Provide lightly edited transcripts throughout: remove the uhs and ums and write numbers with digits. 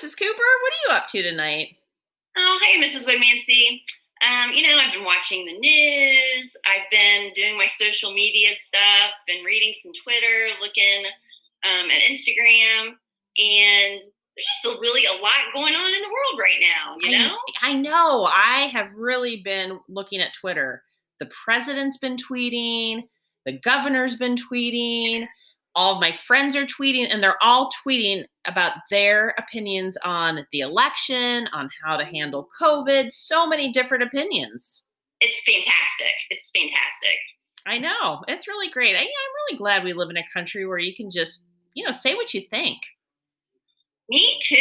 Mrs. Cooper. What are you up to tonight? Oh, hey, Mrs. Woodmansey. I've been watching the news. I've been doing my social media stuff, been reading some Twitter, looking at Instagram, and there's just really a lot going on in the world right now, you I know? I know. I have really been looking at Twitter. The president's been tweeting, the governor's been tweeting, all of my friends are tweeting, and they're all tweeting about their opinions on the election, on how to handle COVID. So many different opinions. It's fantastic. It's fantastic. I know. It's really great. I'm really glad we live in a country where you can just, say what you think. Me too.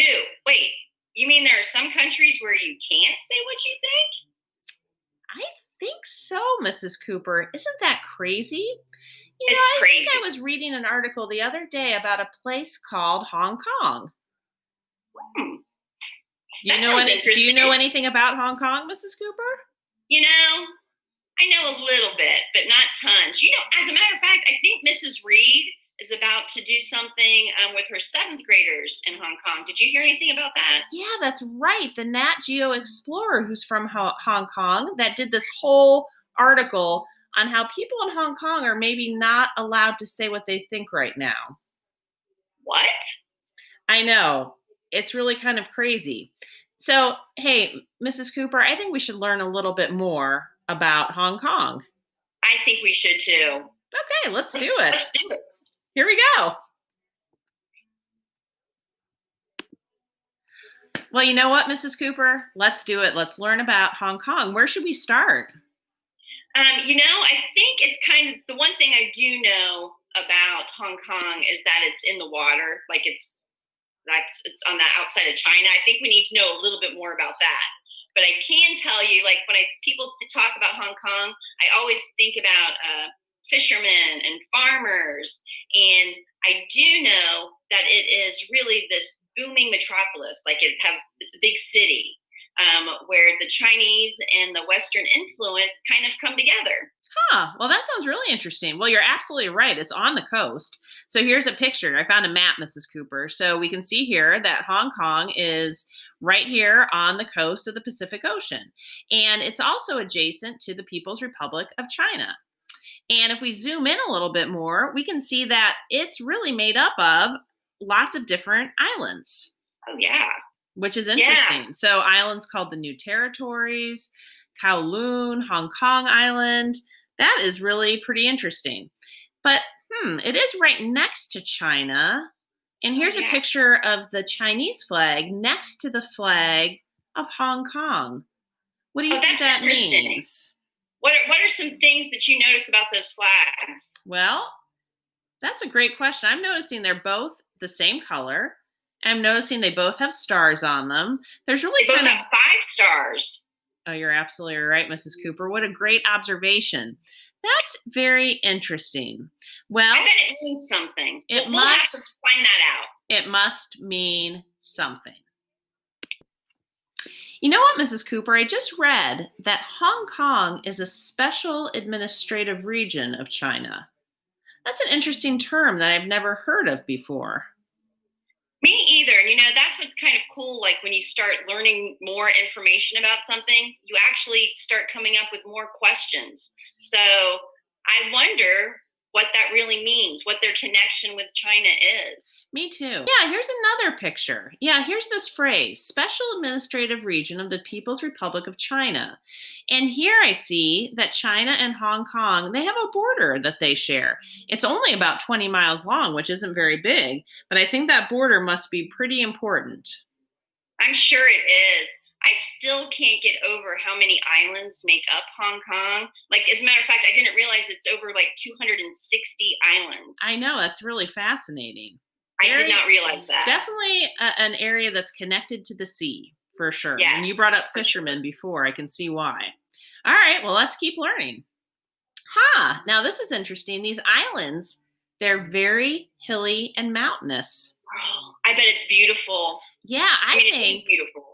Wait, you mean there are some countries where you can't say what you think? I think so, Mrs. Cooper. Isn't that crazy? It's I think I crazy. was reading an article the other day about a place called Hong Kong. Hmm, Do you that know sounds do you know interesting. anything about Hong Kong, Mrs. Cooper? You know, I know a little bit, but not tons. As a matter of fact, I think Mrs. Reed is about to do something with her seventh graders in Hong Kong. Did you hear anything about that? Yeah, that's right. The Nat Geo Explorer, who's from Hong Kong, that did this whole article on how people in Hong Kong are maybe not allowed to say what they think right now. What? I know. It's really kind of crazy. So, hey, Mrs. Cooper, I think we should learn a little bit more about Hong Kong. I think we should too. Okay, let's Let's, do it. let's do it. Here we go. Well, you know what, Mrs. Cooper? Let's do it. Let's learn about Hong Kong. Where should we start? I think it's kind of the one thing I do know about Hong Kong is that it's in the water, like it's on the outside of China. I think we need to know a little bit more about that. But I can tell you, like when people talk about Hong Kong, I always think about fishermen and farmers, and I do know that it is really this booming metropolis. Like it's a big city where the Chinese and the Western influence kind of come together. Huh. Well, that sounds really interesting. Well, you're absolutely right. It's on the coast. So here's a picture. I found a map, Mrs. Cooper. So we can see here that Hong Kong is right here on the coast of the Pacific Ocean. And it's also adjacent to the People's Republic of China. And if we zoom in a little bit more, we can see that it's really made up of lots of different islands, Oh yeah, which is yeah. interesting. So, islands called the New Territories, Kowloon, Hong Kong Island. That is really pretty interesting. But, it is right next to China. And Oh here's a yeah. picture of the Chinese flag next to the flag of Hong Kong. What do you Oh, think that's that interesting. means? What are some things that you notice about those flags? Well, that's a great question. I'm noticing they're both the same color. I'm noticing they both have stars on them. There's They really both kind of have 5 stars. Oh, you're absolutely right, Mrs. Cooper. What a great observation. That's very interesting. I Well, bet it means something. it We'll have to must find that out. it must mean something. You know what, Mrs. Cooper? I just read that Hong Kong is a special administrative region of China. That's an interesting term that I've never heard of before. Me either. And that's what's kind of cool. Like when you start learning more information about something, you actually start coming up with more questions. So I wonder what that really means, what their connection with China is. Me too. Yeah, here's another picture. Yeah, here's this phrase Special Administrative Region of the People's Republic of China. And here I see that China and Hong Kong, they have a border that they share. It's only about 20 miles long, which isn't very big, but I think that border must be pretty important. I'm sure it is. I still can't get over how many islands make up Hong Kong. Like, as a matter of fact, I didn't realize it's over like 260 islands. I know, that's really fascinating. I did Very not realize that. Definitely an area that's connected to the sea for sure. And you Yes, brought up for sure. fishermen before. I can see why. All right, well, let's keep learning. Ha! Now this is interesting. These islands, they're very hilly and mountainous. I bet it's beautiful. Yeah, I I mean, it is think beautiful.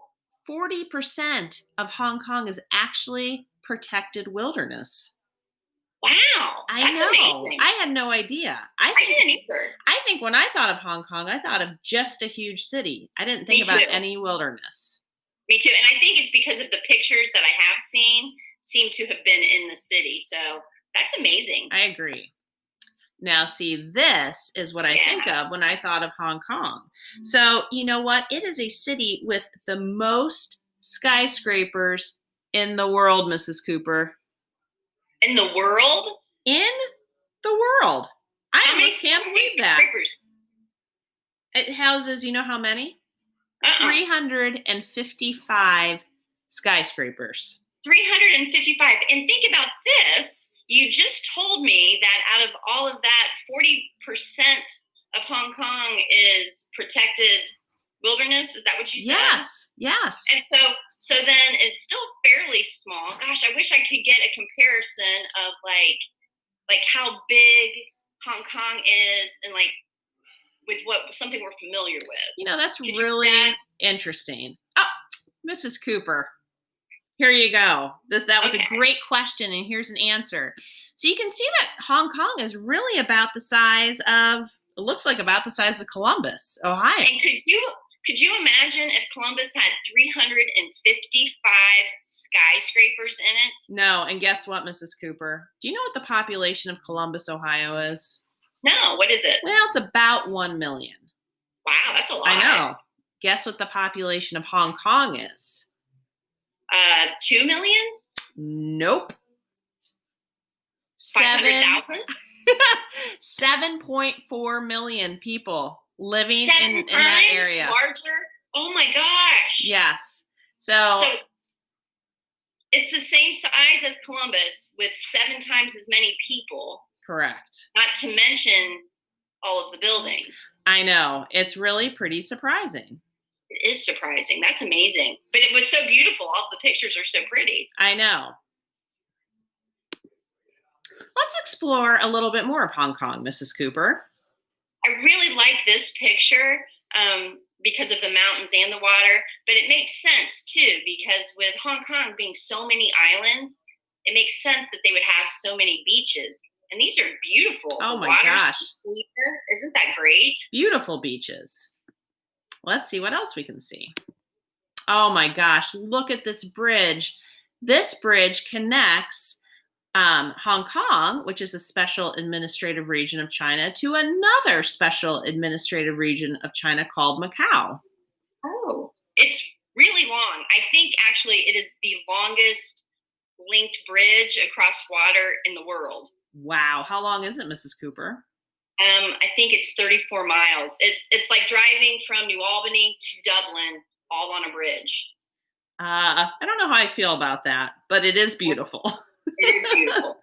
40% of Hong Kong is actually protected wilderness. Wow, I that's know. amazing. I had no idea. I didn't either. I think when I thought of Hong Kong, I thought of just a huge city. I didn't think Me about too. any wilderness. Me too. And I think it's because of the pictures that I have seen seem to have been in the city. So that's amazing. I agree. Now, see, this is what I think Yeah. of when I thought of Hong Kong. So, you know what? It is a city with the most skyscrapers in the world, Mrs. Cooper. In the world, In the world. I how many almost can't believe that. skyscrapers? It houses, you know how many? Uh-uh. 355 skyscrapers. 355. And think about this. You just told me that out of all of that, 40% of Hong Kong is protected wilderness. Is that what you said? Yes, yes. And so then it's still fairly small. Gosh, I wish I could get a comparison of like how big Hong Kong is and like with what something we're familiar with. You know, that's Could you do really that? interesting. Oh, Mrs. Cooper, here you go. That was a Okay. great question, and here's an answer. So you can see that Hong Kong is really about the size of, it looks like about the size of Columbus, Ohio. And could you imagine if Columbus had 355 skyscrapers in it? No, and guess what, Mrs. Cooper? Do you know what the population of Columbus, Ohio is? No, what is it? Well, it's about 1 million. Wow, that's a lot. I know. Guess what the population of Hong Kong is? 2 million? Nope. 500,000? 7.4 million people living Seven in that times area. larger? Oh my gosh. Yes. So So it's the same size as Columbus with 7 times as many people, correct. not to mention all of the buildings. I know. It's really pretty surprising. It is surprising. That's amazing. But it was so beautiful. All the pictures are so pretty. I know. Let's explore a little bit more of Hong Kong, Mrs. Cooper. I really like this picture because of the mountains and the water, but it makes sense too because with Hong Kong being so many islands, it makes sense that they would have so many beaches. And these are beautiful. Oh The my water's gosh. clear. Isn't that great? Beautiful beaches. Let's see what else we can see. Oh my gosh, look at this bridge. This bridge connects Hong Kong, which is a special administrative region of China, to another special administrative region of China called Macau. Oh, it's really long. I think actually it is the longest linked bridge across water in the world. Wow. How long is it, Mrs. Cooper? I think it's 34 miles. It's like driving from New Albany to Dublin all on a bridge. I don't know how I feel about that, but it is beautiful. It is beautiful.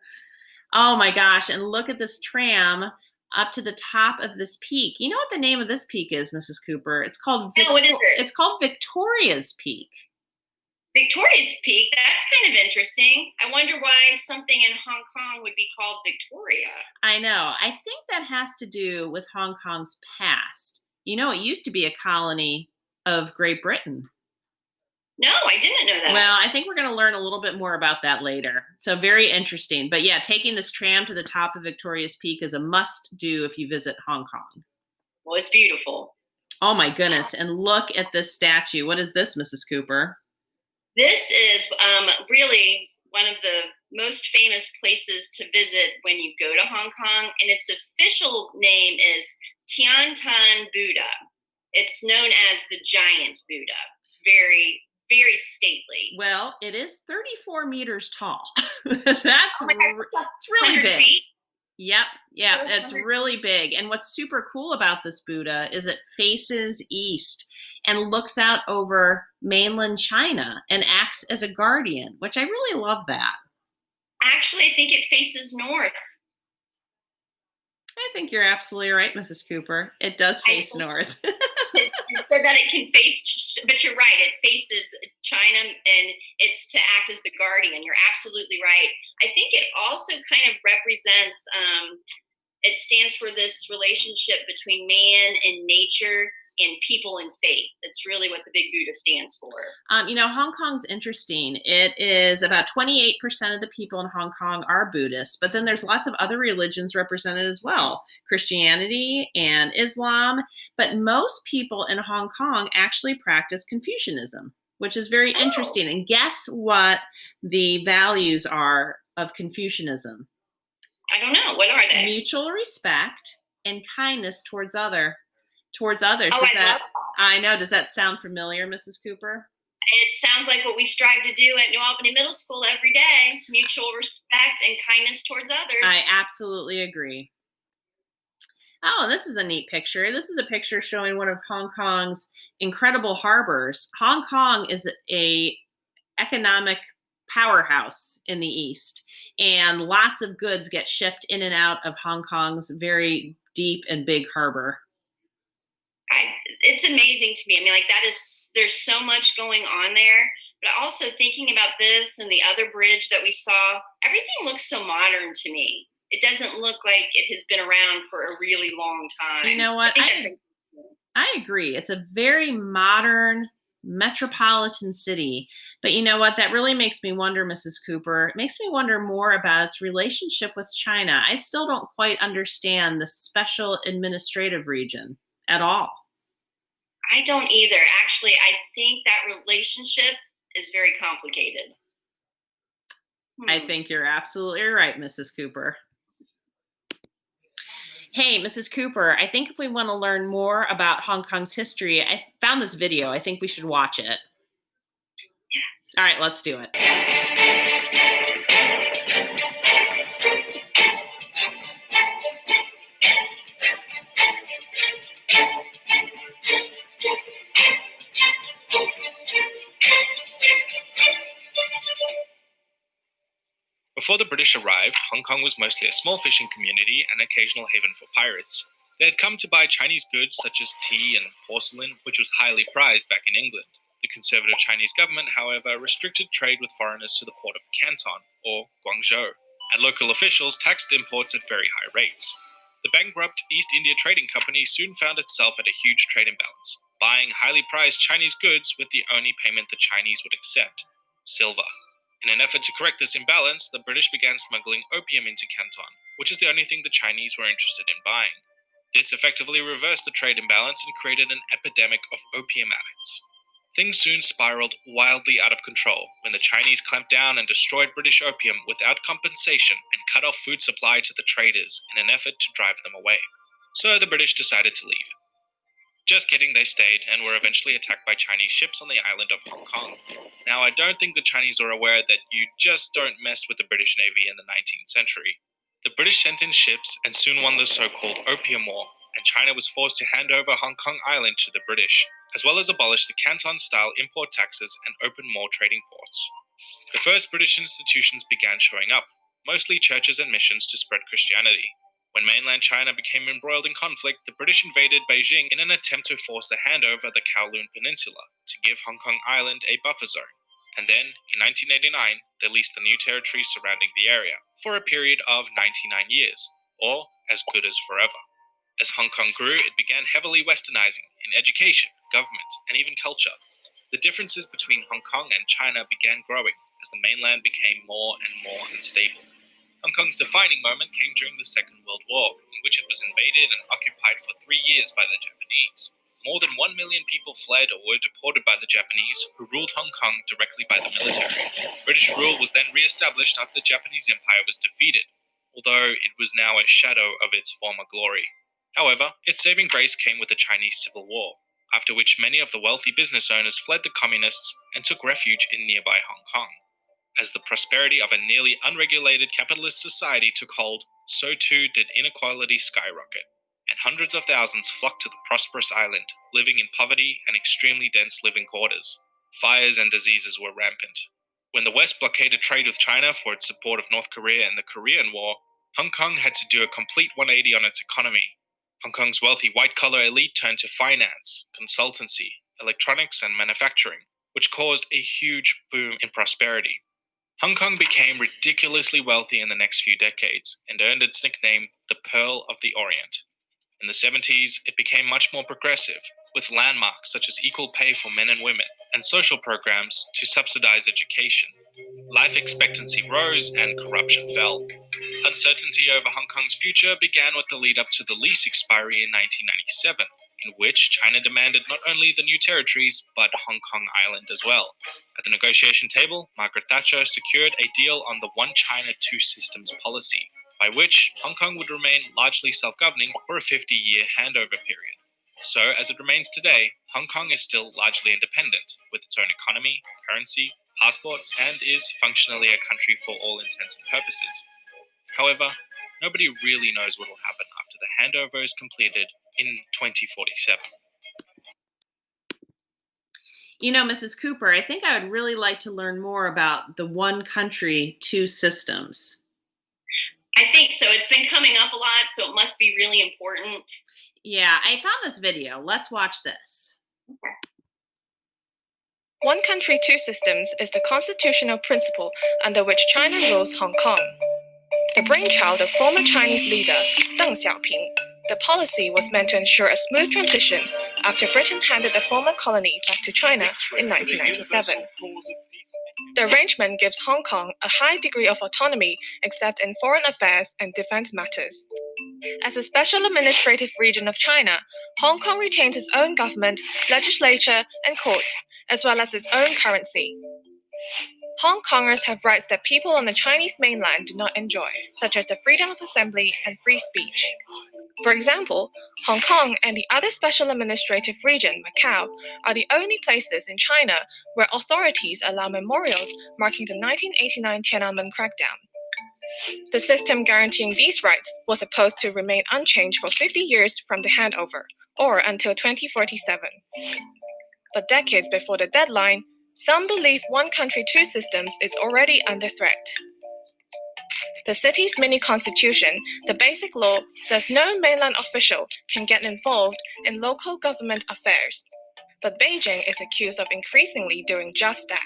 Oh my gosh. And look at this tram up to the top of this peak. You know what the name of this peak is, Mrs. Cooper? It's called No, what is it? It's called Victoria's Peak. Victoria's Peak. That's kind of interesting. I wonder why something in Hong Kong would be called Victoria. I know. I think that has to do with Hong Kong's past. You know, it used to be a colony of Great Britain. No, I didn't know that. Well, I think we're going to learn a little bit more about that later. So very interesting. But yeah, taking this tram to the top of Victoria's Peak is a must do if you visit Hong Kong. Well, it's beautiful. Oh my goodness. And look at this statue. What is this, Mrs. Cooper? This is really one of the most famous places to visit when you go to Hong Kong, and its official name is Tiantan Buddha. It's known as the Giant Buddha. It's very, very stately. Well, it is 34 meters tall. That's Oh my gosh, it's really 100 big. feet? Yep, Oh, it's 100 really big. And what's super cool about this Buddha is it faces east and looks out over mainland China and acts as a guardian, which I really love that. Actually, I think it faces north. I think you're absolutely right, Mrs. Cooper. It does face think- north. So that it can face, but you're right, it faces China and it's to act as the guardian. You're absolutely right. I think it also kind of represents, it stands for this relationship between man and nature and people in faith. That's really what the Big Buddha stands for. Hong Kong's interesting. It is about 28% of the people in Hong Kong are Buddhists, but then there's lots of other religions represented as well, Christianity and Islam. But most people in Hong Kong actually practice Confucianism, which is very interesting. And guess what the values are of Confucianism? I don't know. What are they? Mutual respect and kindness towards others. Oh, I love that. I know. Does that sound familiar, Mrs. Cooper? It sounds like what we strive to do at New Albany Middle School every day: mutual respect and kindness towards others. I absolutely agree. Oh, and this is a neat picture. This is a picture showing one of Hong Kong's incredible harbors. Hong Kong is a economic powerhouse in the East, and lots of goods get shipped in and out of Hong Kong's very deep and big harbor. It's amazing to me. I mean, like, there's so much going on there. But also thinking about this and the other bridge that we saw, everything looks so modern to me. It doesn't look like it has been around for a really long time. You know what? I agree. It's a very modern metropolitan city. But you know what? That really makes me wonder, Mrs. Cooper. It makes me wonder more about its relationship with China. I still don't quite understand the special administrative region at all. I don't either. Actually, I think that relationship is very complicated. I think you're absolutely right, Mrs. Cooper. Hey, Mrs. Cooper, I think if we want to learn more about Hong Kong's history, I found this video. I think we should watch it. Yes. All right, let's do it. Before the British arrived, Hong Kong was mostly a small fishing community and occasional haven for pirates. They had come to buy Chinese goods such as tea and porcelain, which was highly prized back in England. The conservative Chinese government, however, restricted trade with foreigners to the port of Canton, or Guangzhou, and local officials taxed imports at very high rates. The bankrupt East India Trading Company soon found itself at a huge trade imbalance, buying highly prized Chinese goods with the only payment the Chinese would accept: silver. In an effort to correct this imbalance, the British began smuggling opium into Canton, which is the only thing the Chinese were interested in buying. This effectively reversed the trade imbalance and created an epidemic of opium addicts. Things soon spiraled wildly out of control when the Chinese clamped down and destroyed British opium without compensation and cut off food supply to the traders in an effort to drive them away. So the British decided to leave. Just kidding, they stayed and were eventually attacked by Chinese ships on the island of Hong Kong. Now, I don't think the Chinese are aware that you just don't mess with the British Navy in the 19th century. The British sent in ships and soon won the so-called Opium War, and China was forced to hand over Hong Kong Island to the British, as well as abolish the Canton-style import taxes and open more trading ports. The first British institutions began showing up, mostly churches and missions to spread Christianity. When mainland China became embroiled in conflict, the British invaded Beijing in an attempt to force the handover of the Kowloon Peninsula to give Hong Kong Island a buffer zone. And then, in 1989, they leased the new territory surrounding the area for a period of 99 years, or as good as forever. As Hong Kong grew, it began heavily westernizing in education, government, and even culture. The differences between Hong Kong and China began growing as the mainland became more and more unstable. Hong Kong's defining moment came during the Second World War, in which it was invaded and occupied for 3 years by the Japanese. More than 1 million people fled or were deported by the Japanese, who ruled Hong Kong directly by the military. British rule was then re-established after the Japanese Empire was defeated, although it was now a shadow of its former glory. However, its saving grace came with the Chinese Civil War, after which many of the wealthy business owners fled the communists and took refuge in nearby Hong Kong. As the prosperity of a nearly unregulated capitalist society took hold, so too did inequality skyrocket, and hundreds of thousands flocked to the prosperous island, living in poverty and extremely dense living quarters. Fires and diseases were rampant. When the West blockaded trade with China for its support of North Korea in the Korean War, Hong Kong had to do a complete 180 on its economy. Hong Kong's wealthy white-collar elite turned to finance, consultancy, electronics, and manufacturing, which caused a huge boom in prosperity. Hong Kong became ridiculously wealthy in the next few decades and earned its nickname the Pearl of the Orient. In the 70s, it became much more progressive, with landmarks such as equal pay for men and women and social programs to subsidize education. Life expectancy rose and corruption fell. Uncertainty over Hong Kong's future began with the lead up to the lease expiry in 1997, in which China demanded not only the new territories, but Hong Kong Island as well. At the negotiation table, Margaret Thatcher secured a deal on the One China, Two Systems policy, by which Hong Kong would remain largely self-governing for a 50-year handover period. So, as it remains today, Hong Kong is still largely independent, with its own economy, currency, passport, and is functionally a country for all intents and purposes. However, nobody really knows what will happen after the handover is completed in 2047. You know, Mrs. Cooper, I think I would really like to learn more about the one country, two systems. I think so. It's been coming up a lot, so it must be really important. Yeah, I found this video. Let's watch this. One country, two systems is the constitutional principle under which China rules Hong Kong. The brainchild of former Chinese leader Deng Xiaoping, the policy was meant to ensure a smooth transition after Britain handed the former colony back to China in 1997. The arrangement gives Hong Kong a high degree of autonomy except in foreign affairs and defense matters. As a special administrative region of China, Hong Kong retains its own government, legislature, and courts, as well as its own currency. Hong Kongers have rights that people on the Chinese mainland do not enjoy, such as the freedom of assembly and free speech. For example, Hong Kong and the other special administrative region, Macau, are the only places in China where authorities allow memorials marking the 1989 Tiananmen crackdown. The system guaranteeing these rights was supposed to remain unchanged for 50 years from the handover, or until 2047. But decades before the deadline, some believe one country, two systems is already under threat. The city's mini-constitution, the Basic Law, says no mainland official can get involved in local government affairs. But Beijing is accused of increasingly doing just that.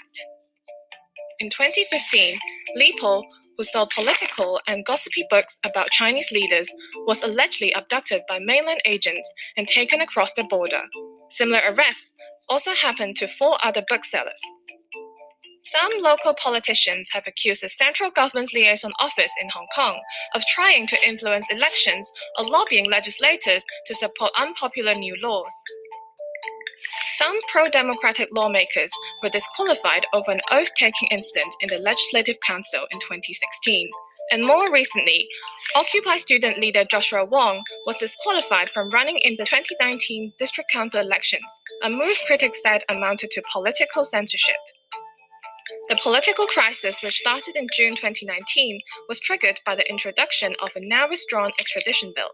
In 2015, Li Po, who sold political and gossipy books about Chinese leaders, was allegedly abducted by mainland agents and taken across the border. Similar arrests also happened to 4 other booksellers. Some local politicians have accused the central government's liaison office in Hong Kong of trying to influence elections or lobbying legislators to support unpopular new laws. Some pro-democratic lawmakers were disqualified over an oath-taking incident in the Legislative Council in 2016. And more recently, Occupy student leader Joshua Wong was disqualified from running in the 2019 District Council elections, a move critics said amounted to political censorship. The political crisis, which started in June 2019, was triggered by the introduction of a now withdrawn extradition bill,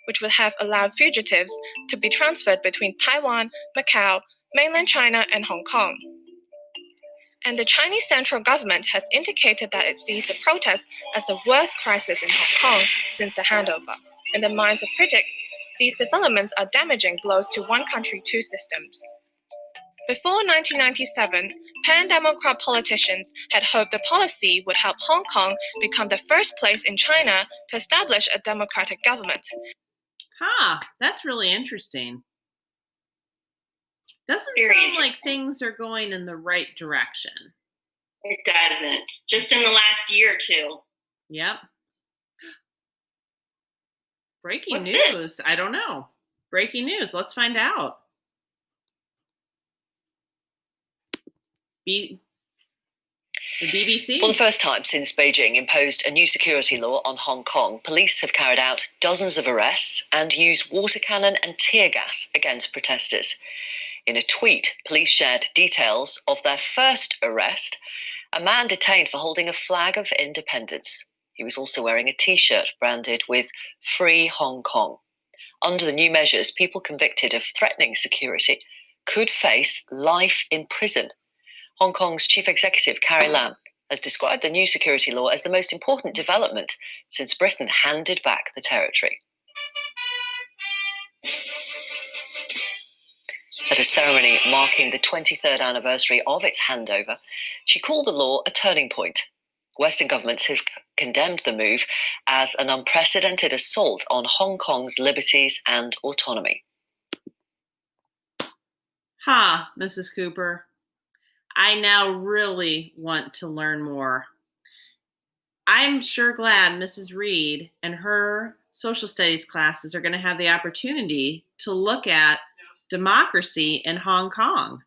which would have allowed fugitives to be transferred between Taiwan, Macau, mainland China, and Hong Kong. And the Chinese central government has indicated that it sees the protest as the worst crisis in Hong Kong since the handover. In the minds of critics, these developments are damaging blows to one country, two systems. Before 1997, pan-democrat politicians had hoped the policy would help Hong Kong become the first place in China to establish a democratic government. That's really interesting. Doesn't Very sound like things are going in the right direction. It doesn't. Just in the last year or two. Yep. Breaking What's news. this? I don't know. Breaking news. Let's find out. The BBC? For the first time since Beijing imposed a new security law on Hong Kong, police have carried out dozens of arrests and used water cannon and tear gas against protesters. In a tweet, police shared details of their first arrest, a man detained for holding a flag of independence. He was also wearing a T-shirt branded with Free Hong Kong. Under the new measures, people convicted of threatening security could face life in prison. Hong Kong's chief executive, Carrie Lam, has described the new security law as the most important development since Britain handed back the territory. At a ceremony marking the 23rd anniversary of its handover, she called the law a turning point. Western governments have condemned the move as an unprecedented assault on Hong Kong's liberties and autonomy. Mrs. Cooper. I now really want to learn more. I'm sure glad Mrs. Reed and her social studies classes are going to have the opportunity to look at democracy in Hong Kong.